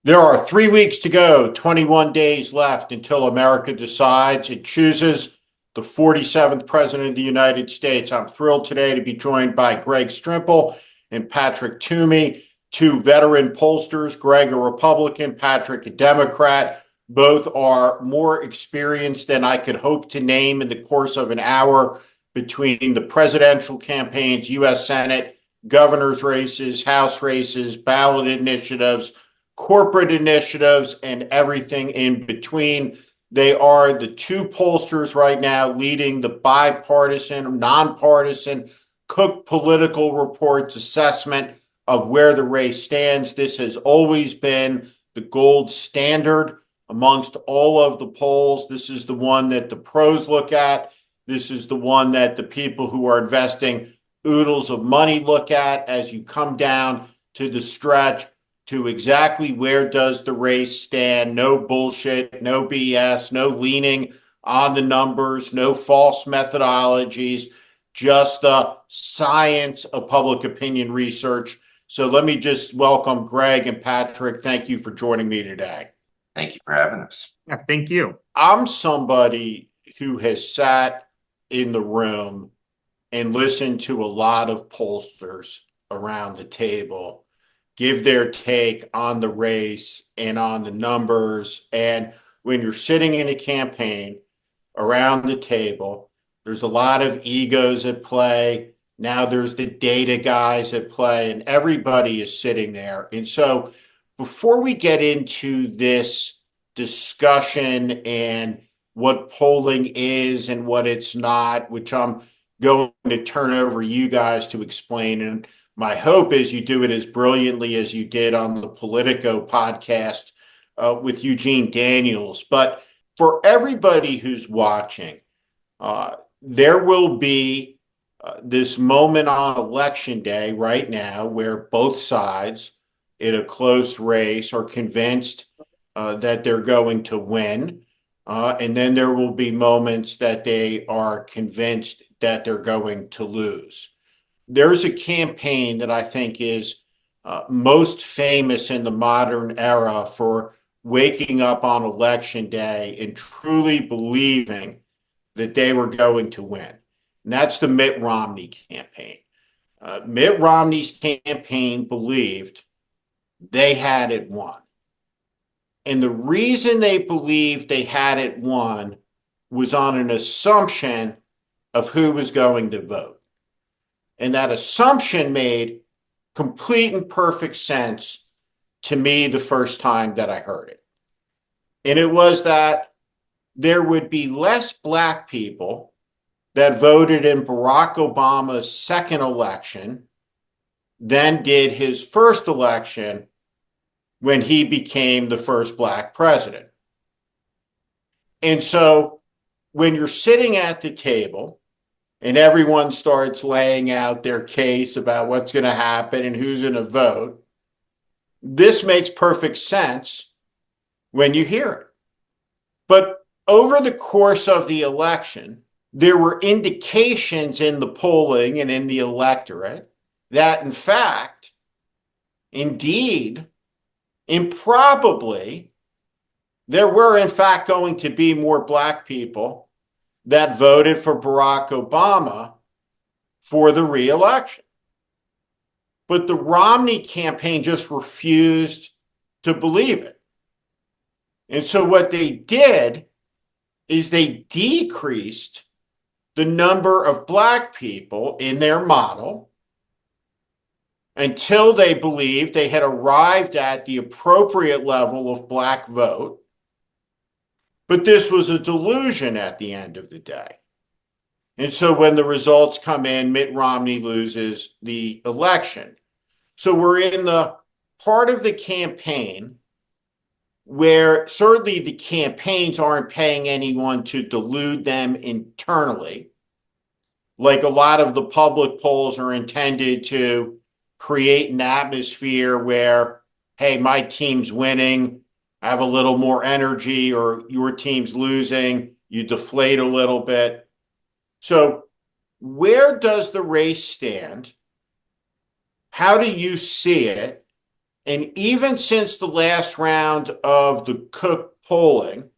There are 3 weeks to go, 21 days left until America decides it chooses the 47th President of the United States. I'm thrilled today to be joined by Greg Strimple and Patrick Toomey, two veteran pollsters. Greg, a Republican, Patrick, a Democrat. Both are more experienced than I could hope to name in the course of an hour between the presidential campaigns, U.S. Senate, governor's races, House races, ballot initiatives, corporate initiatives, and everything in between. They are the two pollsters right now leading the bipartisan, nonpartisan Cook Political Report's assessment of where the race stands. This has always been the gold standard amongst all of the polls. This is the one that the pros look at. This is the one that the people who are investing oodles of money look at as you come down to the stretch to exactly where does the race stand. No bullshit, no BS, no leaning on the numbers, no false methodologies, just the science of public opinion research. So let me just welcome Greg and Patrick. Thank you for joining me today. Thank you for having us. Yeah, thank you. I'm somebody who has sat in the room and listened to a lot of pollsters around the table give their take on the race and on the numbers. And when you're sitting in a campaign around the table, there's a lot of egos at play. Now there's the data guys at play, and everybody is sitting there. And so before we get into this discussion and what polling is and what it's not, which I'm going to turn over you guys to explain, and my hope is you do it as brilliantly as you did on the Politico podcast with Eugene Daniels. But for everybody who's watching, there will be this moment on election day right now where both sides in a close race are convinced that they're going to win. And then there will be moments that they are convinced that they're going to lose. There's a campaign that I think is most famous in the modern era for waking up on election day and truly believing that they were going to win. And that's the Mitt Romney campaign. Mitt Romney's campaign believed they had it won. And the reason they believed they had it won was on an assumption of who was going to vote. And that assumption made complete and perfect sense to me the first time that I heard it. And it was that there would be less Black people that voted in Barack Obama's second election than did his first election when he became the first Black president. And so when you're sitting at the table and everyone starts laying out their case about what's going to happen and who's going to vote, this makes perfect sense when you hear it. But over the course of the election, there were indications in the polling and in the electorate that, in fact, indeed, improbably, there were, in fact, going to be more Black people that voted for Barack Obama for the re-election. But the Romney campaign just refused to believe it. And so what they did is they decreased the number of Black people in their model until they believed they had arrived at the appropriate level of Black vote. But this was a delusion at the end of the day. And so when the results come in, Mitt Romney loses the election. So we're in the part of the campaign where certainly the campaigns aren't paying anyone to delude them internally. Like a lot of the public polls are intended to create an atmosphere where, hey, my team's winning, I have a little more energy, or your team's losing, you deflate a little bit. So where does the race stand? How do you see it? And even since the last round of the Cook polling,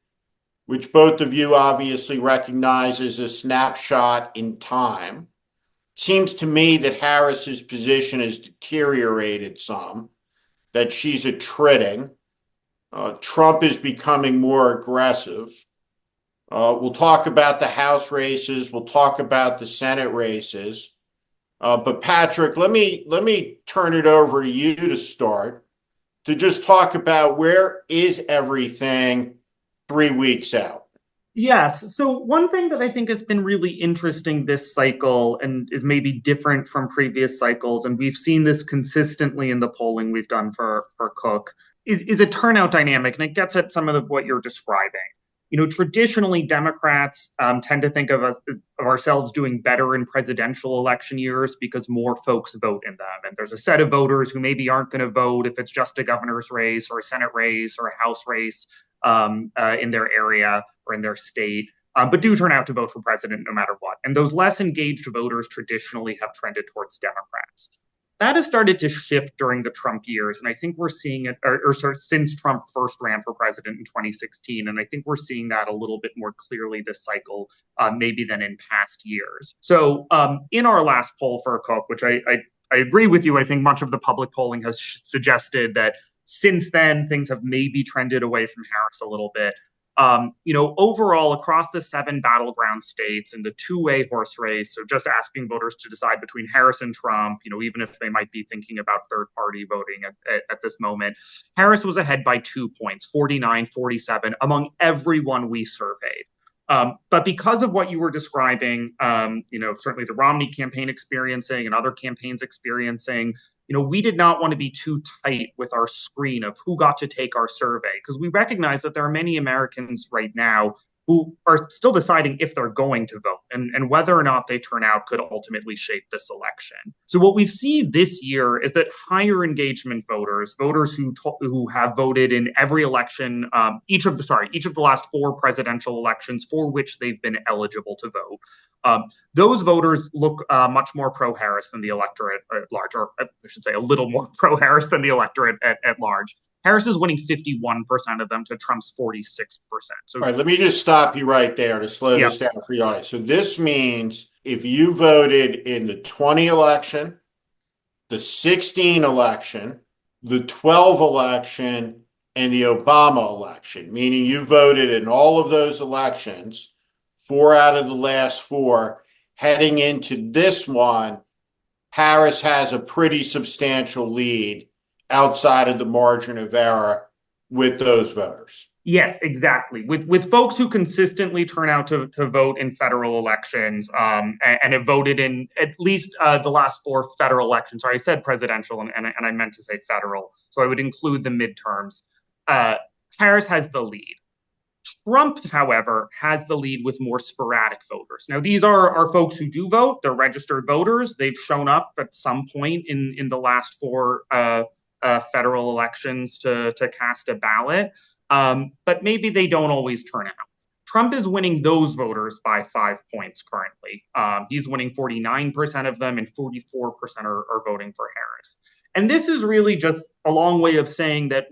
which both of you obviously recognize as a snapshot in time, seems to me that Harris's position has deteriorated some, that she's attriting. Trump is becoming more aggressive. We'll talk about the House races. We'll talk about the Senate races. But Patrick, let me turn it over to you to start to just talk about where is everything 3 weeks out. Yes. So one thing that I think has been really interesting this cycle and is maybe different from previous cycles, and we've seen this consistently in the polling we've done for Cook, is a turnout dynamic, and it gets at some of what you're describing. Traditionally, Democrats tend to think of ourselves doing better in presidential election years because more folks vote in them. And there's a set of voters who maybe aren't going to vote if it's just a governor's race or a Senate race or a House race in their area or in their state, but do turn out to vote for president no matter what. And those less engaged voters traditionally have trended towards Democrats. That has started to shift during the Trump years. And I think we're seeing it, or sort of since Trump first ran for president in 2016. And I think we're seeing that a little bit more clearly this cycle, maybe than in past years. So in our last poll for Cook, which I agree with you, I think much of the public polling has suggested that since then, things have maybe trended away from Harris a little bit. Overall, across the 7 battleground states and the two-way horse race, so just asking voters to decide between Harris and Trump, even if they might be thinking about third-party voting at this moment, Harris was ahead by 2 points, 49-47, among everyone we surveyed. But because of what you were describing, certainly the Romney campaign experiencing and other campaigns experiencing, we did not want to be too tight with our screen of who got to take our survey, because we recognize that there are many Americans right now who are still deciding if they're going to vote, and whether or not they turn out could ultimately shape this election. So what we've seen this year is that higher engagement voters who have voted in every election, each of the last 4 presidential elections for which they've been eligible to vote, those voters look much more pro-Harris than the electorate at large, or I should say a little more pro-Harris than the electorate at large. Harris is winning 51% of them to Trump's 46%. So, All right, let me just stop you right there to slow yeah, this down for the audience. So this means if you voted in the 20 election, the 16 election, the 12 election, and the Obama election, meaning you voted in all of those elections, 4 out of the last 4, heading into this one, Harris has a pretty substantial lead outside of the margin of error with those voters. yes, exactly. With folks who consistently turn out to vote in federal elections, and have voted in at least the last 4 federal elections. Sorry, I said presidential, and I meant to say federal. So I would include the midterms. Harris has the lead. Trump, however, has the lead with more sporadic voters. Now, these are folks who do vote. They're registered voters. They've shown up at some point in the last 4 federal elections to cast a ballot, but maybe they don't always turn out. Trump is winning those voters by 5 points currently. He's winning 49% of them, and 44% are voting for Harris. And this is really just a long way of saying that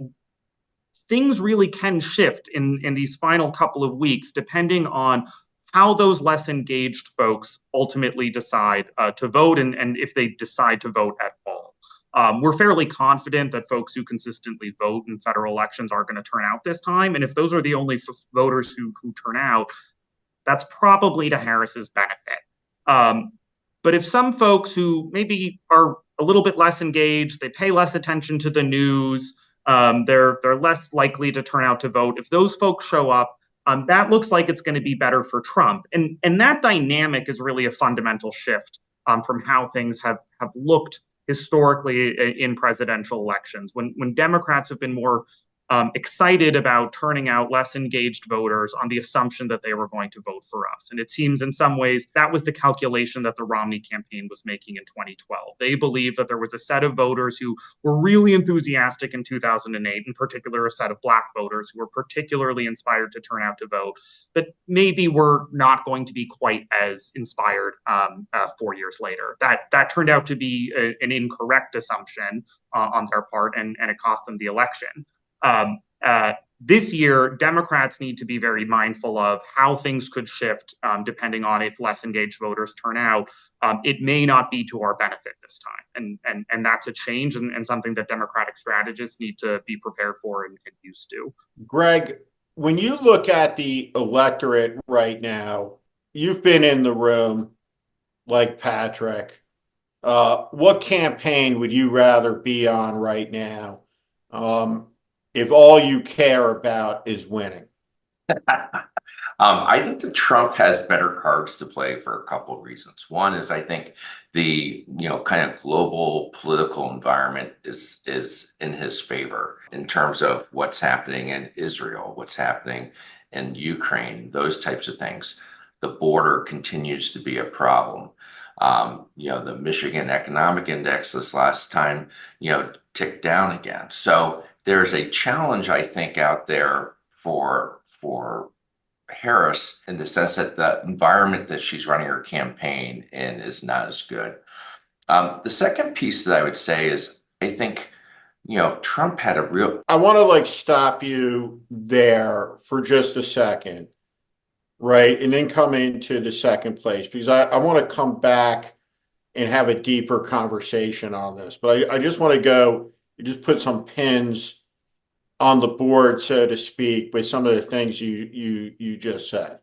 things really can shift in these final couple of weeks, depending on how those less engaged folks ultimately decide to vote, and if they decide to vote at all. We're fairly confident that folks who consistently vote in federal elections are going to turn out this time. And if those are the only voters who turn out, that's probably to Harris's benefit. But if some folks who maybe are a little bit less engaged, they pay less attention to the news, they're less likely to turn out to vote. If those folks show up, that looks like it's going to be better for Trump. And that dynamic is really a fundamental shift from how things have looked historically in presidential elections. When Democrats have been more excited about turning out less engaged voters on the assumption that they were going to vote for us. And it seems in some ways that was the calculation that the Romney campaign was making in 2012. They believed that there was a set of voters who were really enthusiastic in 2008, in particular, a set of Black voters who were particularly inspired to turn out to vote, but maybe were not going to be quite as inspired 4 years later. That turned out to be an incorrect assumption on their part, and it cost them the election. This year, Democrats need to be very mindful of how things could shift depending on if less engaged voters turn out. It may not be to our benefit this time, and that's a change and something that Democratic strategists need to be prepared for and used to. Greg, when you look at the electorate right now, you've been in the room like Patrick. What campaign would you rather be on right now? If all you care about is winning? I think that Trump has better cards to play for a couple of reasons. One is I think the kind of global political environment is in his favor in terms of what's happening in Israel, what's happening in Ukraine, those types of things. The border continues to be a problem. The Michigan Economic Index this last time, ticked down again. So there's a challenge, I think, out there for Harris in the sense that the environment that she's running her campaign in is not as good. The second piece that I would say is I think, Trump had a real. I want to stop you there for just a second, right? And then come into the second place because I want to come back and have a deeper conversation on this. But I just want to just put some pins on the board, so to speak, with some of the things you just said.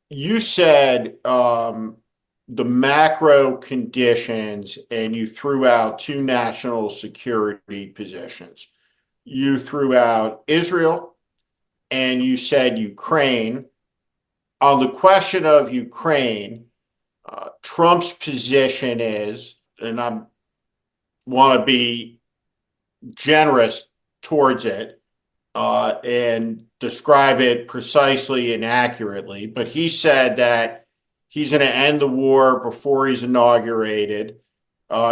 You said the macro conditions, and you threw out two national security positions. You threw out Israel, and you said Ukraine. On the question of Ukraine, Trump's position is, and I want to be generous towards it and describe it precisely and accurately, but he said that he's going to end the war before he's inaugurated.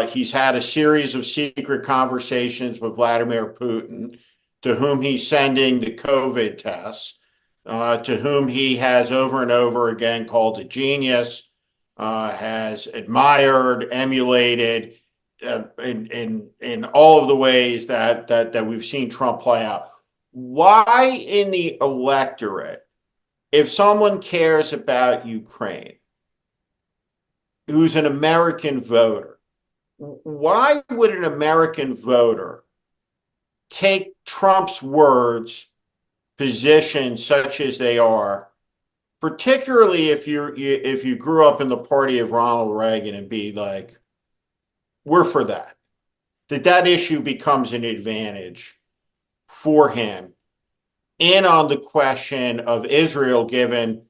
He's had a series of secret conversations with Vladimir Putin, to whom he's sending the COVID tests, to whom he has over and over again called a genius, has admired, emulated, in all of the ways that we've seen Trump play out. Why in the electorate, if someone cares about Ukraine, who's an American voter, why would an American voter take Trump's words, positions such as they are, particularly if you grew up in the party of Ronald Reagan, and be like, we're for that issue becomes an advantage for him? And on the question of Israel, given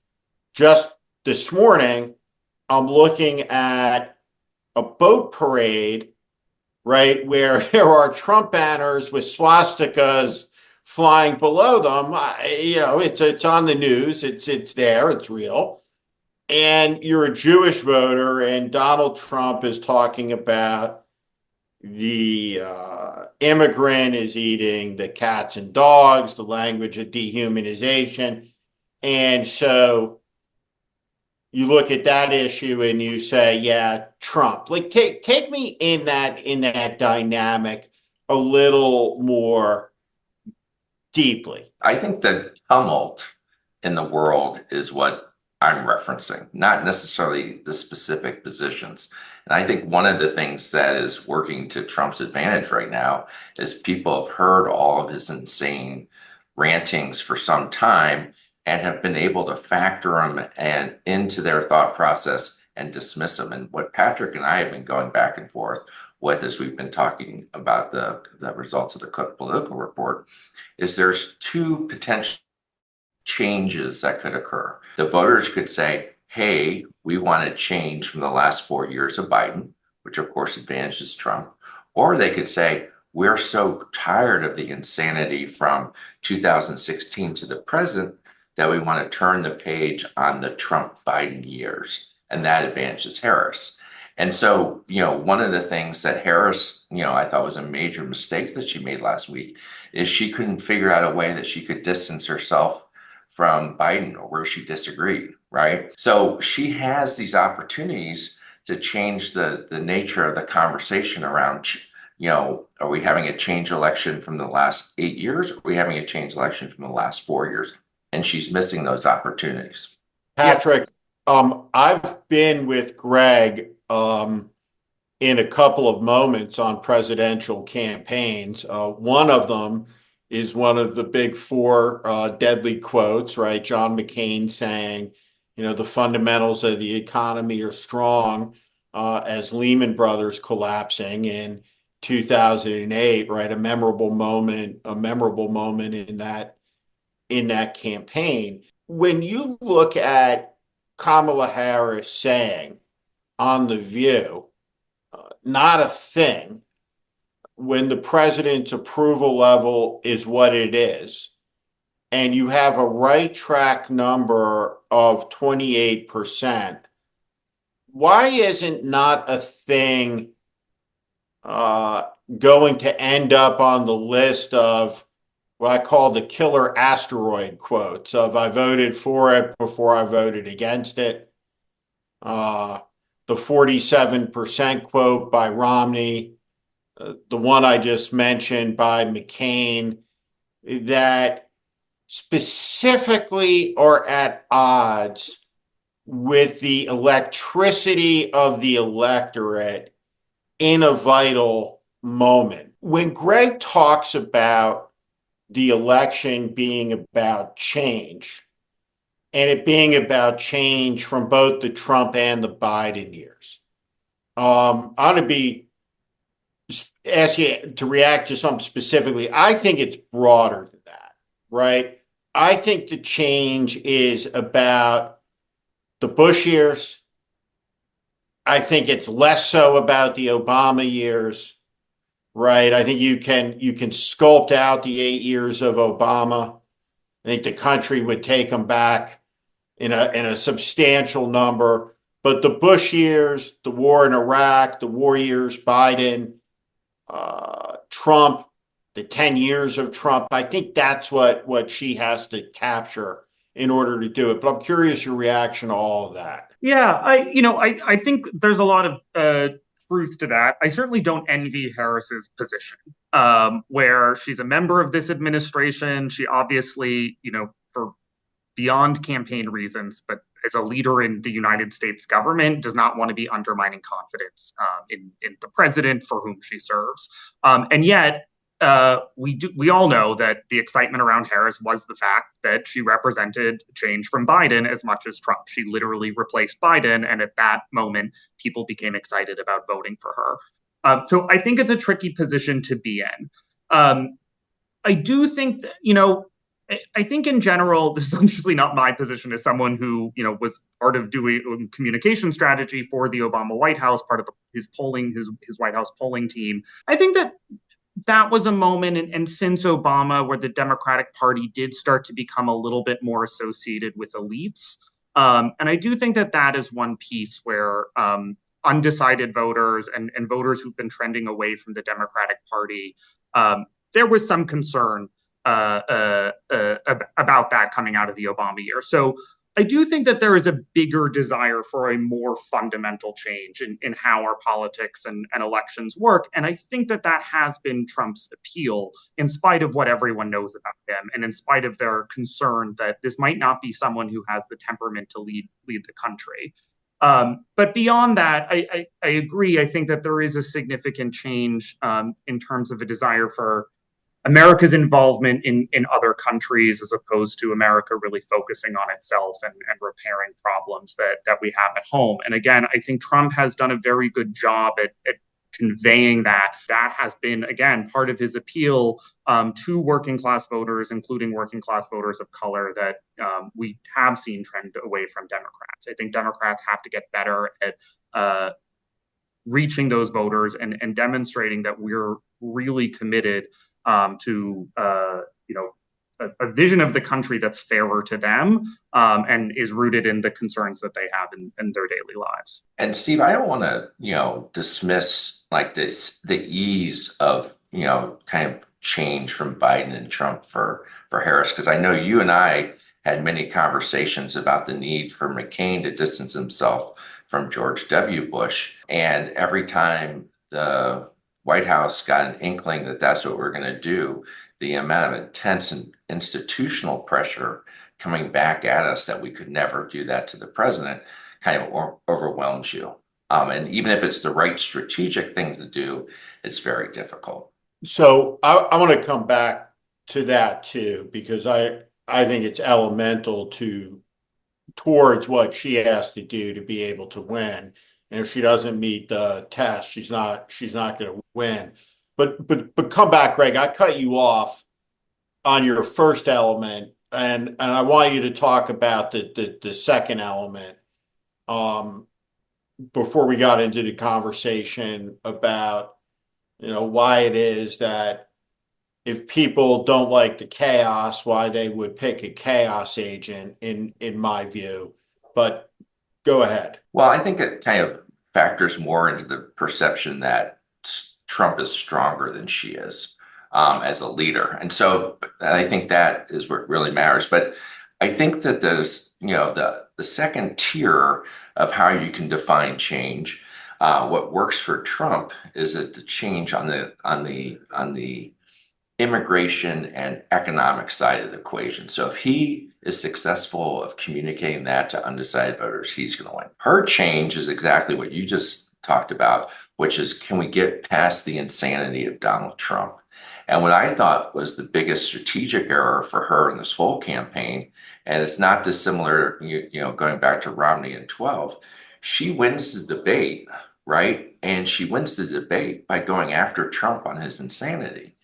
just this morning, I'm looking at a boat parade, right, where there are Trump banners with swastikas flying below them. It's on the news. It's there. It's real. And you're a Jewish voter, and Donald Trump is talking about the immigrant is eating the cats and dogs, the language of dehumanization. And so you look at that issue and you say, yeah, Trump. Take me in that dynamic a little more deeply. I think the tumult in the world is what I'm referencing, not necessarily the specific positions. And I think one of the things that is working to Trump's advantage right now is people have heard all of his insane rantings for some time and have been able to factor them and into their thought process and dismiss them. And what Patrick and I have been going back and forth with as we've been talking about the results of the Cook political report is there's two potential changes that could occur. The voters could say, hey, we want to change from the last 4 years of Biden, which of course advantages Trump. Or they could say, we're so tired of the insanity from 2016 to the present that we want to turn the page on the Trump-Biden years, and that advantages Harris. And so, one of the things that Harris, I thought was a major mistake that she made last week is she couldn't figure out a way that she could distance herself from Biden or where she disagreed, right? So she has these opportunities to change the nature of the conversation around, are we having a change election from the last 8 years? Or are we having a change election from the last 4 years? And she's missing those opportunities. Patrick, I've been with Greg in a couple of moments on presidential campaigns. One of them is one of the big four deadly quotes, right? John McCain saying, the fundamentals of the economy are strong as Lehman Brothers collapsing in 2008, right? A memorable moment in that campaign. When you look at Kamala Harris saying on The View, not a thing, when the president's approval level is what it is, and you have a right track number of 28%, why isn't not a thing going to end up on the list of what I call the killer asteroid quotes of I voted for it before I voted against it? The 47% quote by Romney, the one I just mentioned by McCain, that specifically are at odds with the electricity of the electorate in a vital moment. When Greg talks about the election being about change, and it being about change from both the Trump and the Biden years, I'm going to ask you to react to something specifically. I think it's broader than that, right? I think the change is about the Bush years. I think it's less so about the Obama years, right? I think you can sculpt out the 8 years of Obama. I think the country would take them back in a substantial number. But the Bush years, the war in Iraq, the war years, Biden, Trump, the 10 years of Trump, I think that's what she has to capture in order to do it. But I'm curious your reaction to all of that. Yeah, I think there's a lot of truth to that. I certainly don't envy Harris's position, where she's a member of this administration. She obviously, for beyond campaign reasons, but as a leader in the United States government, does not want to be undermining confidence in the president for whom she serves. And yet, we all know that the excitement around Harris was the fact that she represented change from Biden as much as Trump. She literally replaced Biden, and at that moment, people became excited about voting for her. So I think it's a tricky position to be in. I do think that, I think in general, this is obviously not my position as someone who, was part of doing communication strategy for the Obama White House, part of his White House polling team. I think that was a moment, and since Obama, where the Democratic Party did start to become a little bit more associated with elites. And I do think that is one piece where undecided voters and voters who've been trending away from the Democratic Party, there was some concern about that coming out of the Obama year. So I do think that there is a bigger desire for a more fundamental change in how our politics and elections work. And I think that has been Trump's appeal, in spite of what everyone knows about him, and in spite of their concern that this might not be someone who has the temperament to lead the country. But beyond that, I agree. I think that there is a significant change in terms of a desire for America's involvement in other countries, as opposed to America really focusing on itself and repairing problems that we have at home. And again, I think Trump has done a very good job at conveying that. That has been, again, part of his appeal to working class voters, including working class voters of color, that we have seen trend away from Democrats. I think Democrats have to get better at reaching those voters and demonstrating that we're really committed to a vision of the country that's fairer to them and is rooted in the concerns that they have in their daily lives. And Steve, I don't want to, dismiss like the ease of, kind of change from Biden and Trump for Harris, because I know you and I had many conversations about the need for McCain to distance himself from George W. Bush. And every time the White House got an inkling that that's what we're going to do, the amount of intense and institutional pressure coming back at us that we could never do that to the president kind of overwhelms you. And even if it's the right strategic thing to do, it's very difficult. So I want to come back to that too, because I think it's elemental towards what she has to do to be able to win. And if she doesn't meet the test, she's not going to win. But come back, Greg. I cut you off on your first element, and I want you to talk about the second element before we got into the conversation about why it is that if people don't like the chaos, why they would pick a chaos agent in my view. But go ahead. Well, I think it kind of factors more into the perception that Trump is stronger than she is as a leader. And so I think that is what really matters. But I think that there's, the second tier of how you can define change, what works for Trump is that the change on the immigration and economic side of the equation. So if he is successful of communicating that to undecided voters, he's going to win. Her change is exactly what you just talked about, which is, can we get past the insanity of Donald Trump? And what I thought was the biggest strategic error for her in this whole campaign, and it's not dissimilar, going back to Romney in 12, she wins the debate, right? And she wins the debate by going after Trump on his insanity.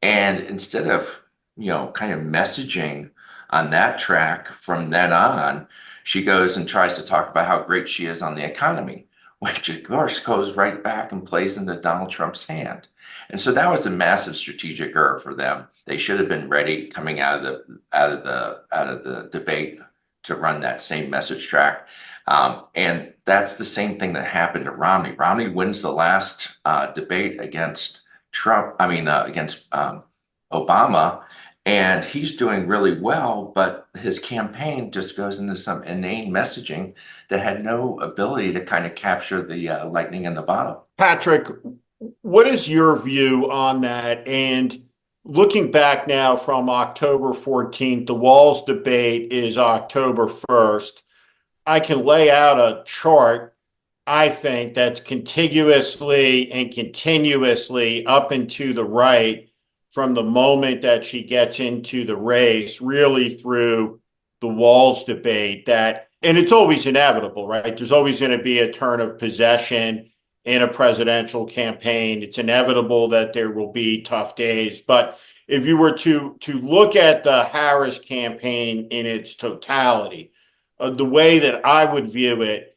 And instead of, kind of messaging on that track from then on, she goes and tries to talk about how great she is on the economy, which of course goes right back and plays into Donald Trump's hand. And so that was a massive strategic error for them. They should have been ready coming out of the debate to run that same message track. And that's the same thing that happened to Romney. Romney wins the last debate against against Obama, and he's doing really well, but his campaign just goes into some inane messaging that had no ability to kind of capture the lightning in the bottle. Patrick, what is your view on that? And looking back now from October 14th, the Walz debate is October 1st. I can lay out a chart, I think, that's contiguously and continuously up and to the right from the moment that she gets into the race, really through the Walz debate. And it's always inevitable, right? There's always going to be a turn of possession in a presidential campaign. It's inevitable that there will be tough days. But if you were to look at the Harris campaign in its totality, the way that I would view it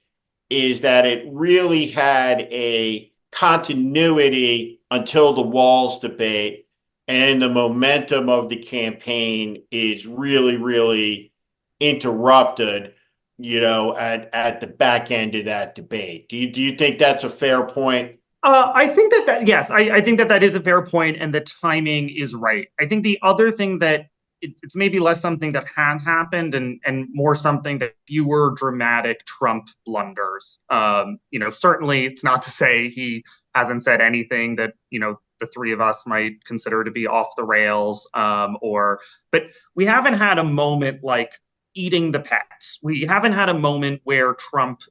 is that it really had a continuity until the Walz debate, and the momentum of the campaign is really, really interrupted, at the back end of that debate. Do you think that's a fair point? I think yes, I think that is a fair point, and the timing is right. I think the other thing that it's maybe less something that has happened and more something that fewer dramatic Trump blunders. Certainly it's not to say he hasn't said anything that, the three of us might consider to be off the rails, but we haven't had a moment like eating the pets. We haven't had a moment where Trump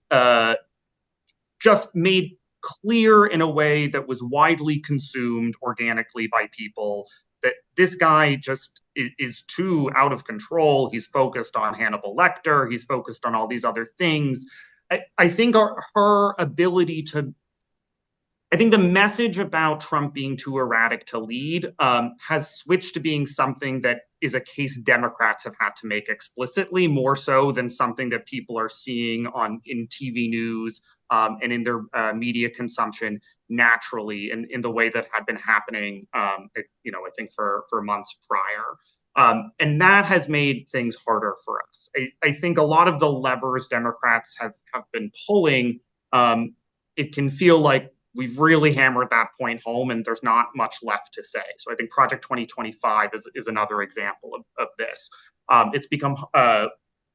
just made clear in a way that was widely consumed organically by people that this guy just is too out of control. He's focused on Hannibal Lecter. He's focused on all these other things. I think her ability to I think the message about Trump being too erratic to lead has switched to being something that is a case Democrats have had to make explicitly, more so than something that people are seeing in TV news and in their media consumption naturally, in the way that had been happening, I think for months prior. And that has made things harder for us. I think a lot of the levers Democrats have been pulling, it can feel like we've really hammered that point home and there's not much left to say. So I think Project 2025 is another example of this. It's become,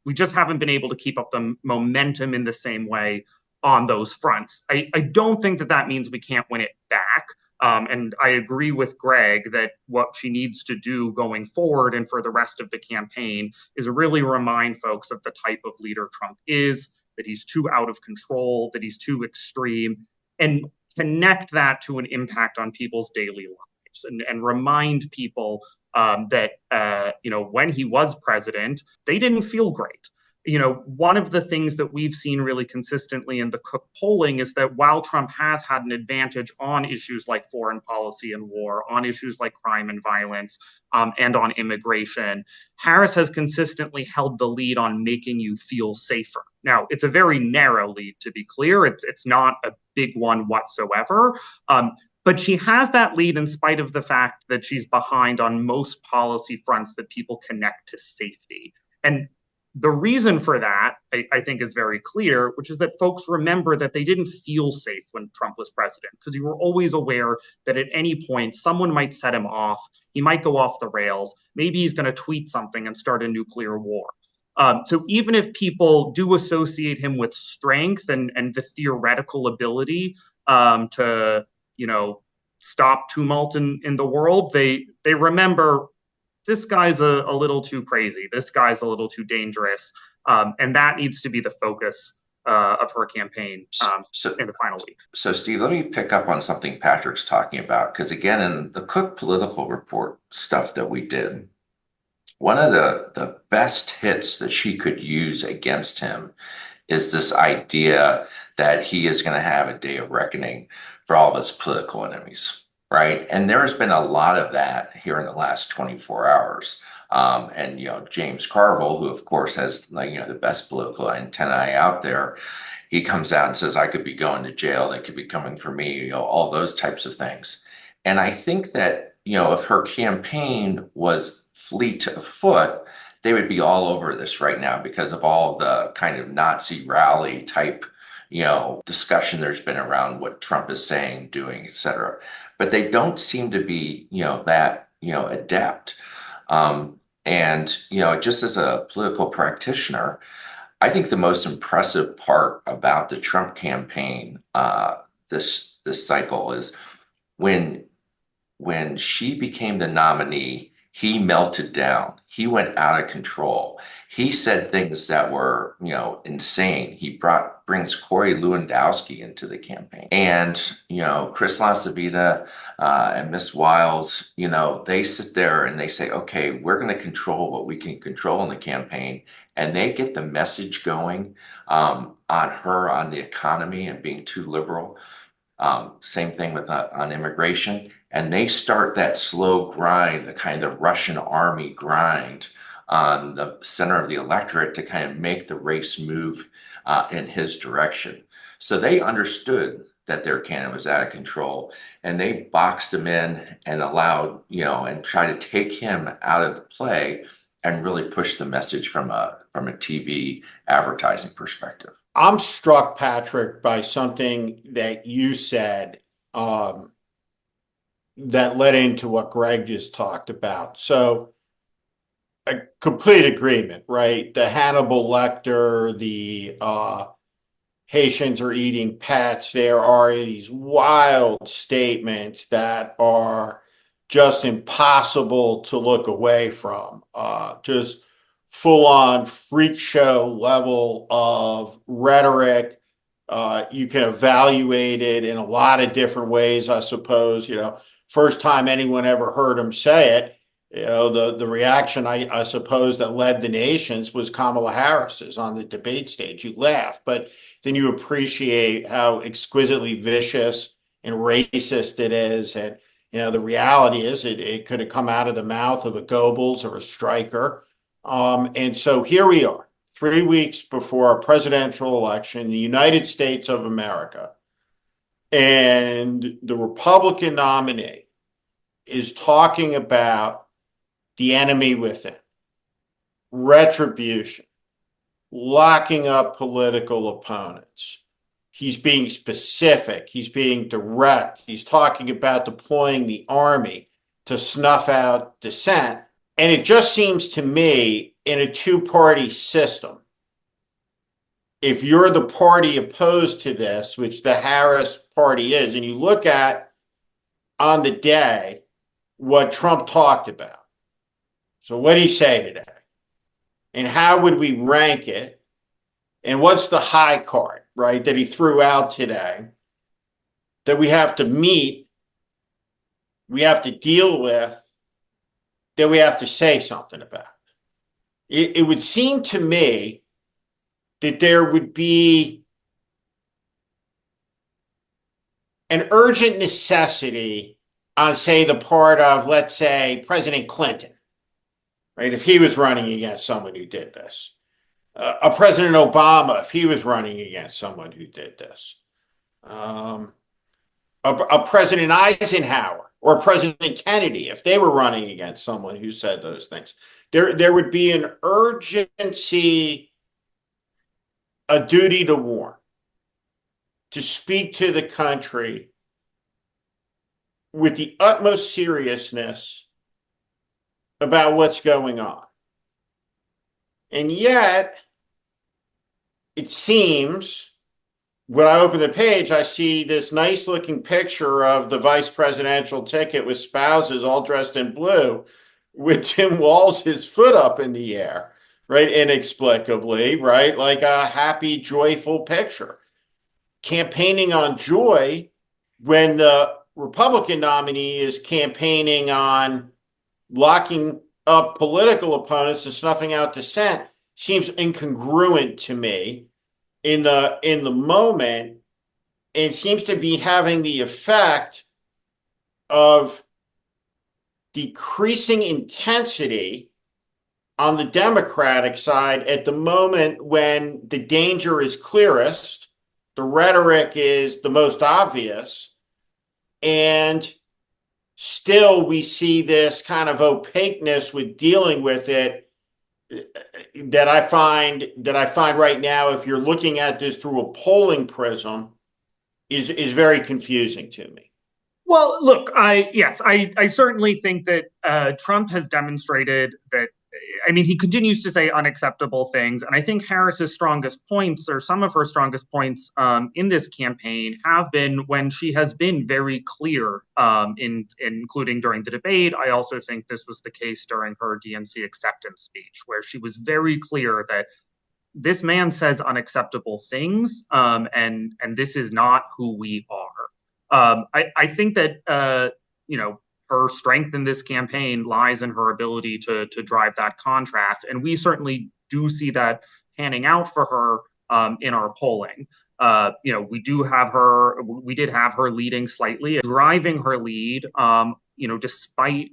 we just haven't been able to keep up the momentum in the same way on those fronts. I don't think that means we can't win it back. And I agree with Greg that what she needs to do going forward and for the rest of the campaign is really remind folks of the type of leader Trump is, that he's too out of control, that he's too extreme, and connect that to an impact on people's daily lives and remind people that, when he was president, they didn't feel great. One of the things that we've seen really consistently in the Cook polling is that while Trump has had an advantage on issues like foreign policy and war, on issues like crime and violence, and on immigration, Harris has consistently held the lead on making you feel safer. Now, it's a very narrow lead, to be clear. It's not a big one whatsoever. But she has that lead in spite of the fact that she's behind on most policy fronts that people connect to safety. And the reason for that, I think, is very clear, which is that folks remember that they didn't feel safe when Trump was president, because you were always aware that at any point someone might set him off, he might go off the rails, maybe he's going to tweet something and start a nuclear war. So even if people do associate him with strength and the theoretical ability to, stop tumult in the world, they remember this guy's a little too crazy. This guy's a little too dangerous. And that needs to be the focus of her campaign in the final weeks. So, Steve, let me pick up on something Patrick's talking about, because again, in the Cook political report stuff that we did, one of the best hits that she could use against him is this idea that he is going to have a day of reckoning for all of his political enemies. Right. And there has been a lot of that here in the last 24 hours. And, James Carville, who, of course, has the best political antennae out there, he comes out and says, I could be going to jail. They could be coming for me, all those types of things. And I think that, if her campaign was fleet of foot, they would be all over this right now because of all the kind of Nazi rally type discussion there's been around what Trump is saying, doing, et cetera. But they don't seem to be, that, adept. And just as a political practitioner, I think the most impressive part about the Trump campaign this cycle is when she became the nominee, he melted down. He went out of control. He said things that were, insane. He brings Corey Lewandowski into the campaign. And, Chris LaCivita and Miss Wiles, they sit there and they say, okay, we're going to control what we can control in the campaign. And they get the message going on her, on the economy and being too liberal. Same thing with on immigration. And they start that slow grind, the kind of Russian army grind on the center of the electorate to kind of make the race move in his direction. So they understood that their candidate was out of control, and they boxed him in and allowed, and try to take him out of the play and really push the message from a TV advertising perspective. I'm struck, Patrick, by something that you said that led into what Greg just talked about. So a complete agreement, right? The Hannibal Lecter, the Haitians are eating pets. There are these wild statements that are just impossible to look away from. Just full-on freak show level of rhetoric. You can evaluate it in a lot of different ways, I suppose. First time anyone ever heard him say it, the reaction, I suppose, that led the nations was Kamala Harris's on the debate stage. You laugh, but then you appreciate how exquisitely vicious and racist it is. And, the reality is it could have come out of the mouth of a Goebbels or a Stryker. And so here we are, 3 weeks before a presidential election in the United States of America. And the Republican nominee is talking about the enemy within, retribution, locking up political opponents. He's being specific. He's being direct. He's talking about deploying the army to snuff out dissent. And it just seems to me, in a two-party system, if you're the party opposed to this, which the Harris party is, and you look at on the day what Trump talked about. So what did he say today? And how would we rank it? And what's the high card, right, that he threw out today that we have to meet, we have to deal with, that we have to say something about? It would seem to me that there would be an urgent necessity on, say, the part of, let's say, President Clinton, right, if he was running against someone who did this. A President Obama, if he was running against someone who did this. A President Eisenhower or President Kennedy, if they were running against someone who said those things. There would be an urgency, a duty to warn, to speak to the country with the utmost seriousness about what's going on. And yet, it seems, when I open the page, I see this nice looking picture of the vice presidential ticket with spouses all dressed in blue, with Tim Walz, his foot up in the air, right? Inexplicably, right? Like a happy, joyful picture. Campaigning on joy when the Republican nominee is campaigning on locking up political opponents and snuffing out dissent seems incongruent to me in the moment. It seems to be having the effect of decreasing intensity on the Democratic side at the moment when the danger is clearest, the rhetoric is the most obvious, and still we see this kind of opaqueness with dealing with it that I find right now, if you're looking at this through a polling prism, is very confusing to me. Well, look, I certainly think that Trump has demonstrated that. I mean, he continues to say unacceptable things, and I think Harris's strongest points, or some of her strongest points, in this campaign, have been when she has been very clear, including during the debate. I also think this was the case during her DNC acceptance speech, where she was very clear that this man says unacceptable things, and this is not who we are. I think that her strength in this campaign lies in her ability to drive that contrast, and we certainly do see that panning out for her in our polling. We did have her leading slightly, driving her lead. Despite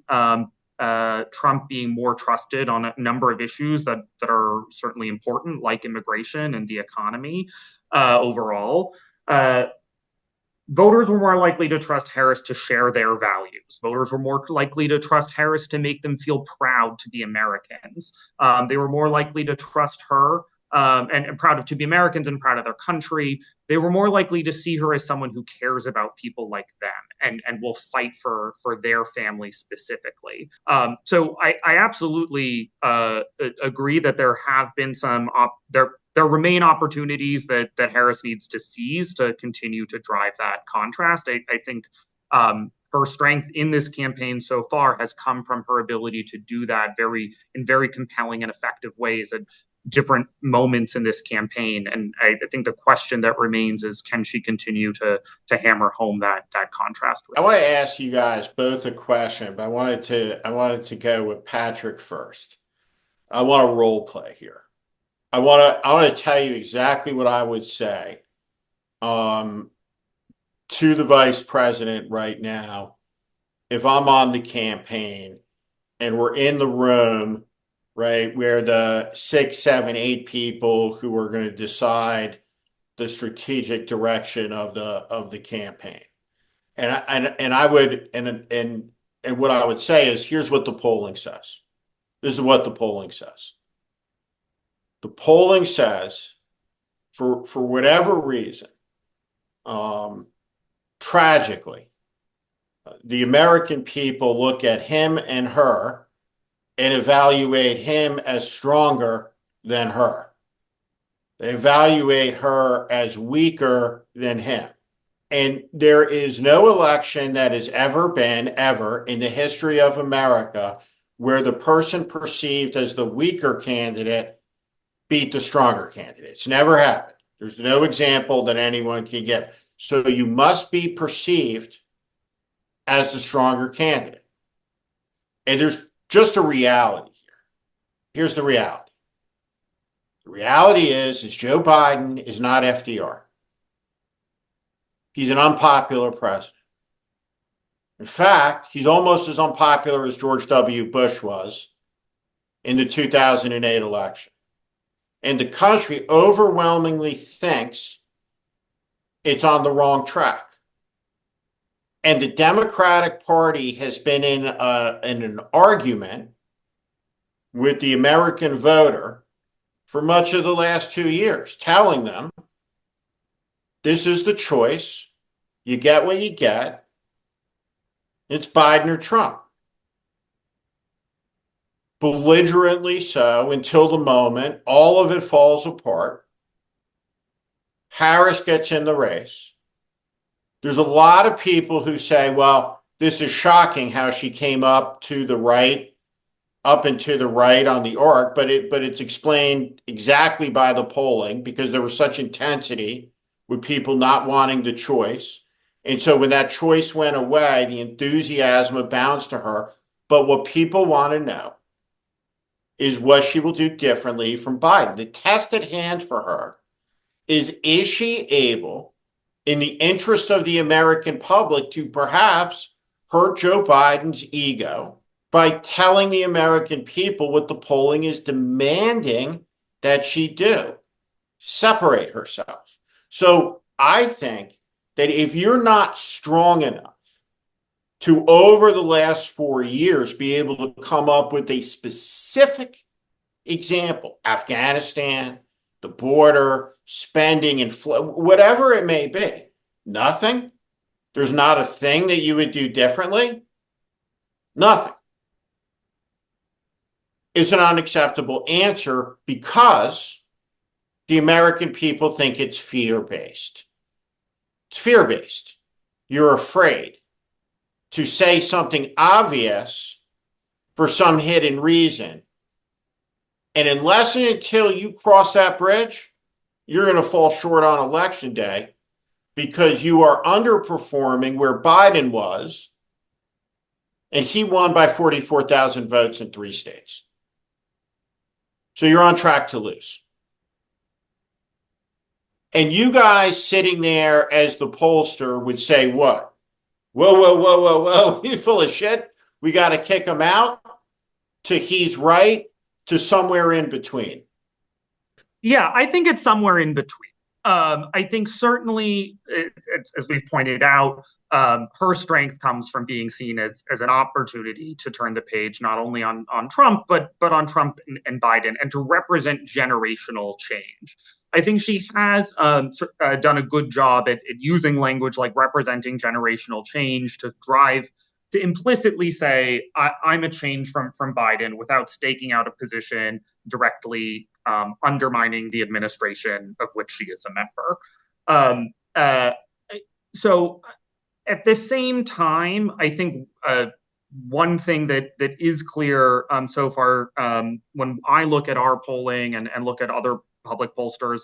Trump being more trusted on a number of issues that are certainly important, like immigration and the economy overall. Voters were more likely to trust Harris to share their values. Voters were more likely to trust Harris to make them feel proud to be Americans. They were more likely to trust her and proud to be Americans and proud of their country. They were more likely to see her as someone who cares about people like them and will fight for their family specifically. So I absolutely agree that there have been there remain opportunities that Harris needs to seize to continue to drive that contrast. I think her strength in this campaign so far has come from her ability to do that in very compelling and effective ways at different moments in this campaign. And I think the question that remains is, can she continue to hammer home that contrast? I want to ask you guys both a question, but I wanted to go with Patrick first. I want to role play here. I want to tell you exactly what I would say to to the vice president right now, if I'm on the campaign and we're in the room, right, where the 6, 7, 8 people who are going to decide the strategic direction of the campaign. And I would and what I would say is, here's what the polling says. This is what the polling says. The polling says, for whatever reason, tragically, the American people look at him and her and evaluate him as stronger than her. They evaluate her as weaker than him. And there is no election that has ever been, ever, in the history of America where the person perceived as the weaker candidate beat the stronger candidate. It's never happened. There's no example that anyone can give. So you must be perceived as the stronger candidate. And there's just a reality here. Here's the reality. The reality is Joe Biden is not FDR. He's an unpopular president. In fact, he's almost as unpopular as George W. Bush was in the 2008 election. And the country overwhelmingly thinks it's on the wrong track. And the Democratic Party has been in an argument with the American voter for much of the last 2 years, telling them this is the choice. You get what you get. It's Biden or Trump. Belligerently so, until the moment all of it falls apart. Harris gets in the race. There's a lot of people who say, well, this is shocking how she came up to the right, up and to the right on the arc, but it's explained exactly by the polling, because there was such intensity with people not wanting the choice. And so when that choice went away, the enthusiasm abounds to her. But what people want to know is what she will do differently from Biden. The test at hand for her is she able, in the interest of the American public, to perhaps hurt Joe Biden's ego by telling the American people what the polling is demanding that she do: separate herself. So I think that if you're not strong enough to, over the last 4 years, be able to come up with a specific example, Afghanistan, the border, spending, and whatever it may be, nothing. There's not a thing that you would do differently. Nothing. It's an unacceptable answer, because the American people think it's fear-based. It's fear-based. You're afraid to say something obvious for some hidden reason. And unless and until you cross that bridge, you're going to fall short on election day, because you are underperforming where Biden was, and he won by 44,000 votes in 3 states. So you're on track to lose. And you guys sitting there as the pollster would say what? Whoa, whoa, whoa, whoa, whoa, you're full of shit. We got to kick him out, to he's right, to somewhere in between. Yeah, I think it's somewhere in between. I think certainly, as we've pointed out, her strength comes from being seen as an opportunity to turn the page, not only on Trump, but on Trump and Biden, and to represent generational change. I think she has done a good job at using language like representing generational change to implicitly say, I'm a change from Biden, without staking out a position directly undermining the administration of which she is a member. So at the same time, I think one thing that is clear so far, when I look at our polling and look at other public pollsters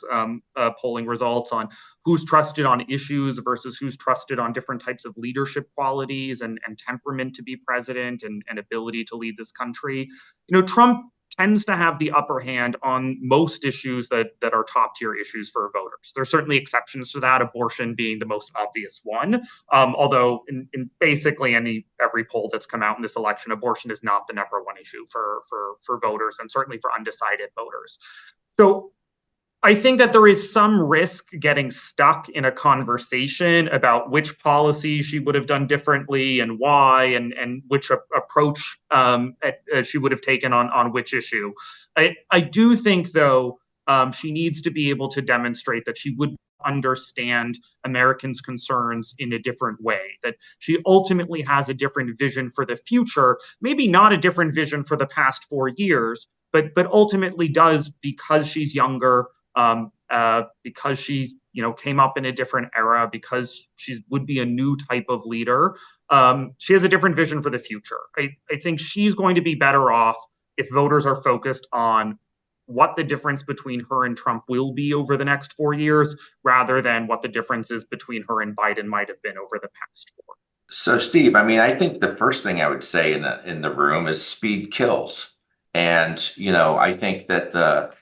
polling results on who's trusted on issues versus who's trusted on different types of leadership qualities and temperament to be president and ability to lead this country, Trump tends to have the upper hand on most issues that are top tier issues for voters. There's certainly exceptions to that, abortion being the most obvious one. Although in basically every poll that's come out in this election, abortion is not the number one issue for voters, and certainly for undecided voters. So I think that there is some risk getting stuck in a conversation about which policy she would have done differently and why, and which approach she would have taken on which issue. I do think, though, she needs to be able to demonstrate that she would understand Americans' concerns in a different way, that she ultimately has a different vision for the future, maybe not a different vision for the past 4 years, but ultimately does, because she's younger, because she came up in a different era, because she would be a new type of leader. She has a different vision for the future. I think she's going to be better off if voters are focused on what the difference between her and Trump will be over the next 4 years, rather than what the differences between her and Biden might have been over the past 4. So, Steve, I mean, I think the first thing I would say in the room is speed kills. And, I think that the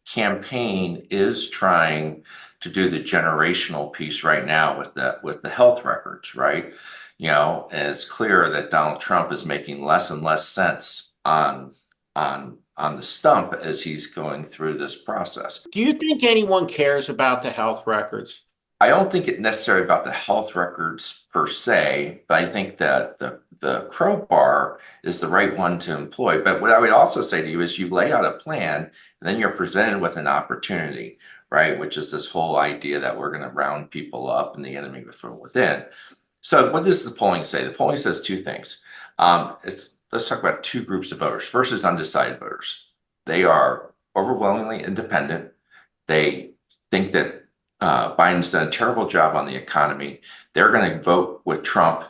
campaign is trying to do the generational piece right now with the health records, right? And it's clear that Donald Trump is making less and less sense on the stump as he's going through this process. Do you think anyone cares about the health records? I don't think it's necessarily about the health records per se, but I think that the crowbar is the right one to employ. But what I would also say to you is you lay out a plan, and then you're presented with an opportunity, right? Which is this whole idea that we're going to round people up and the enemy from within. So what does the polling say? The polling says two things. Let's talk about two groups of voters. First is undecided voters. They are overwhelmingly independent. They think that Biden's done a terrible job on the economy. They're going to vote with Trump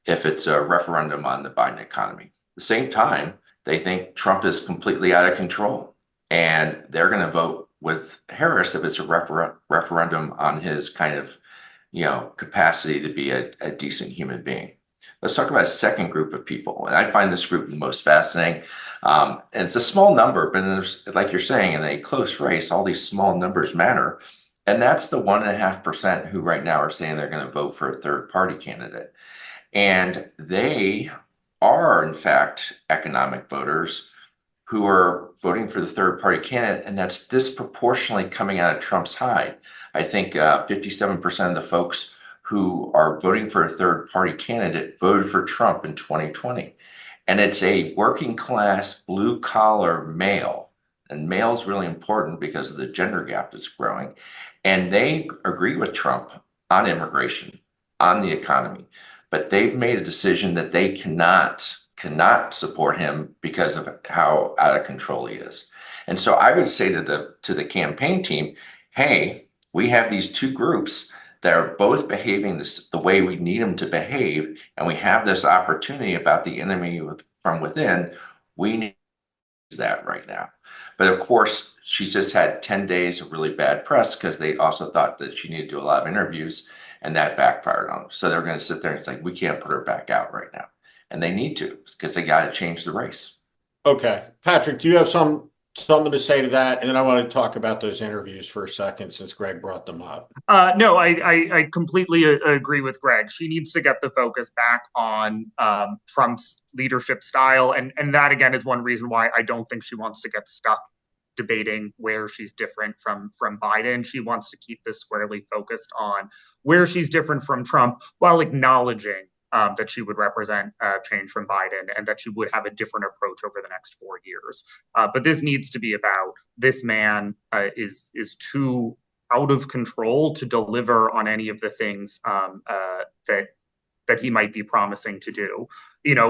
if it's a referendum on the Biden economy. At the same time, they think Trump is completely out of control, and they're going to vote with Harris if it's a referendum on his kind of, capacity to be a decent human being. Let's talk about a second group of people, and I find this group the most fascinating. And it's a small number, but there's, like you're saying, in a close race, all these small numbers matter. And that's the 1.5% who right now are saying they're going to vote for a third party candidate. And they are, in fact, economic voters who are voting for the third party candidate. And that's disproportionately coming out of Trump's hide. I think 57% of the folks who are voting for a third party candidate voted for Trump in 2020. And it's a working class, blue collar male. And male is really important because of the gender gap that's growing. And they agree with Trump on immigration, on the economy. But they've made a decision that they cannot support him because of how out of control he is. And so I would say to the campaign team, hey, we have these two groups that are both behaving the way we need them to behave, and we have this opportunity about the enemy from within. We need that right now. But of course, she's just had 10 days of really bad press because they also thought that she needed to do a lot of interviews, and that backfired on them. So they're going to sit there and say, we can't put her back out right now. And they need to, because they got to change the race. Okay. Patrick, do you have something to say to that? And then I want to talk about those interviews for a second, since Greg brought them up. No, I completely agree with Greg. She needs to get the focus back on Trump's leadership style. And that, again, is one reason why I don't think she wants to get stuck debating where she's different from Biden. She wants to keep this squarely focused on where she's different from Trump, while acknowledging that she would represent change from Biden, and that she would have a different approach over the next 4 years. But this needs to be about, this man is too out of control to deliver on any of the things that he might be promising to do.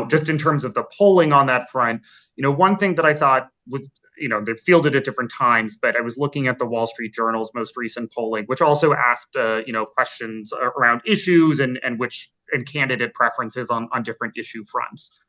Just in terms of the polling on that front, one thing that I thought was, they fielded at different times, but I was looking at the Wall Street Journal's most recent polling, which also asked, questions around issues and candidate preferences on different issue fronts.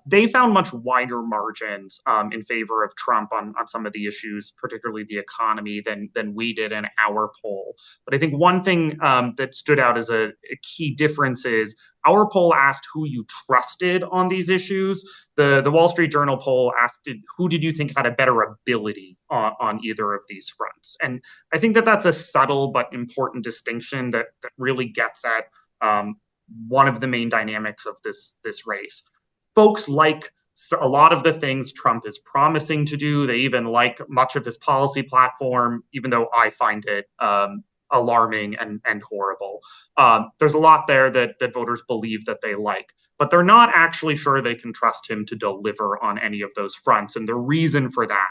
they found much wider margins in favor of Trump on some of the issues, particularly the economy, than we did in our poll. But I think one thing that stood out as a key difference is our poll asked who you trusted on these issues. The Wall Street Journal poll asked who did you think had a better ability on either of these fronts. And I think that that's a subtle but important distinction that really gets at one of the main dynamics of this race. Folks like a lot of the things Trump is promising to do. They even like much of his policy platform, even though I find it alarming and horrible. There's a lot there that voters believe that they like, but they're not actually sure they can trust him to deliver on any of those fronts. And the reason for that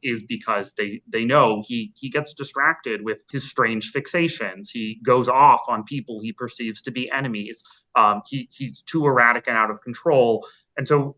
is because they know he gets distracted with his strange fixations. He goes off on people he perceives to be enemies. He's too erratic and out of control. And so,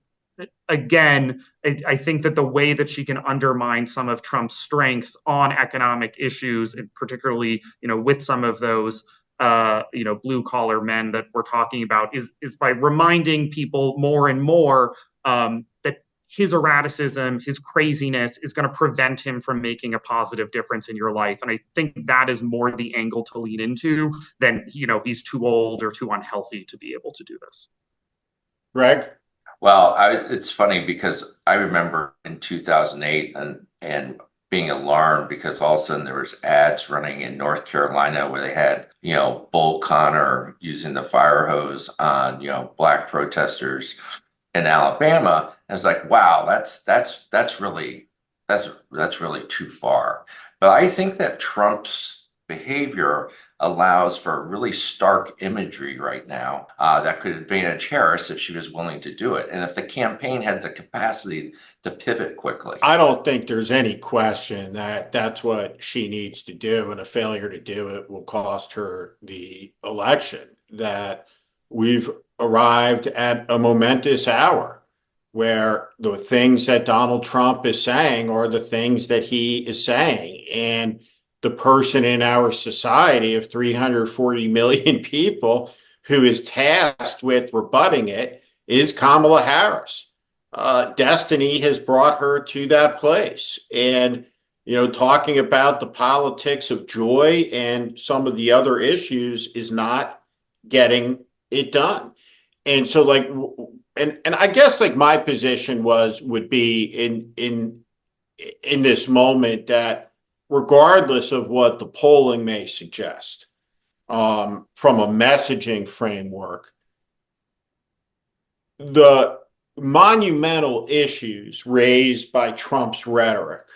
again, I think that the way that she can undermine some of Trump's strength on economic issues, and particularly, with some of those, blue collar men that we're talking about, is by reminding people more and more that his erraticism, his craziness is going to prevent him from making a positive difference in your life. And I think that is more the angle to lean into than, he's too old or too unhealthy to be able to do this. Greg? Well, it's funny because I remember in 2008 and being alarmed because all of a sudden there was ads running in North Carolina where they had, Bull Connor using the fire hose on, black protesters in Alabama. And it's like, wow, that's really too far. But I think that Trump's behavior allows for really stark imagery right now that could advantage Harris if she was willing to do it. And if the campaign had the capacity to pivot quickly. I don't think there's any question that that's what she needs to do, and a failure to do it will cost her the election. That we've arrived at a momentous hour where the things that Donald Trump is saying are the things that he is saying. And the person in our society of 340 million people who is tasked with rebutting it is Kamala Harris. Destiny has brought her to that place. And, talking about the politics of joy and some of the other issues is not getting it done. And so, and I guess my position would be in this moment that regardless of what the polling may suggest, from a messaging framework, the monumental issues raised by Trump's rhetoric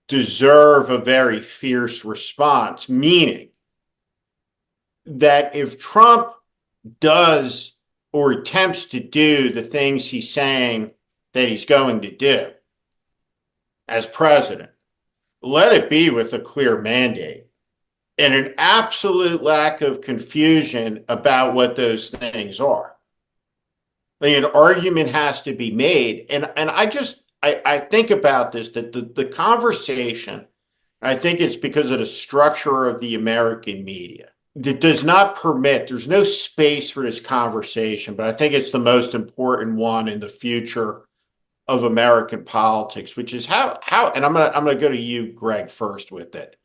deserve a very fierce response, meaning that if Trump does or attempts to do the things he's saying that he's going to do as president, let it be with a clear mandate and an absolute lack of confusion about what those things are. An argument has to be made. And I think about this, that the conversation, I think it's because of the structure of the American media that does not permit, there's no space for this conversation, but I think it's the most important one in the future of American politics, which is how, and I'm gonna go to you, Greg, first with it.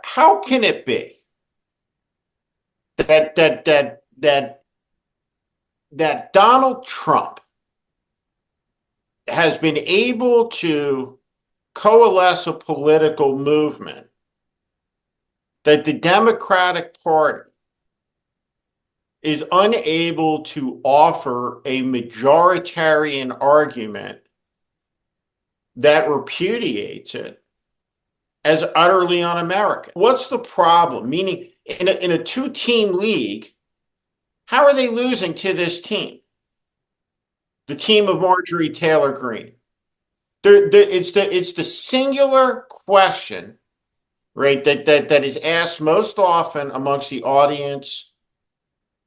How can it be that Donald Trump has been able to coalesce a political movement that the Democratic Party is unable to offer a majoritarian argument that repudiates it as utterly un-American? What's the problem? Meaning, in a two-team league, how are they losing to this team? The team of Marjorie Taylor Greene. It's the singular question, right, that is asked most often amongst the audience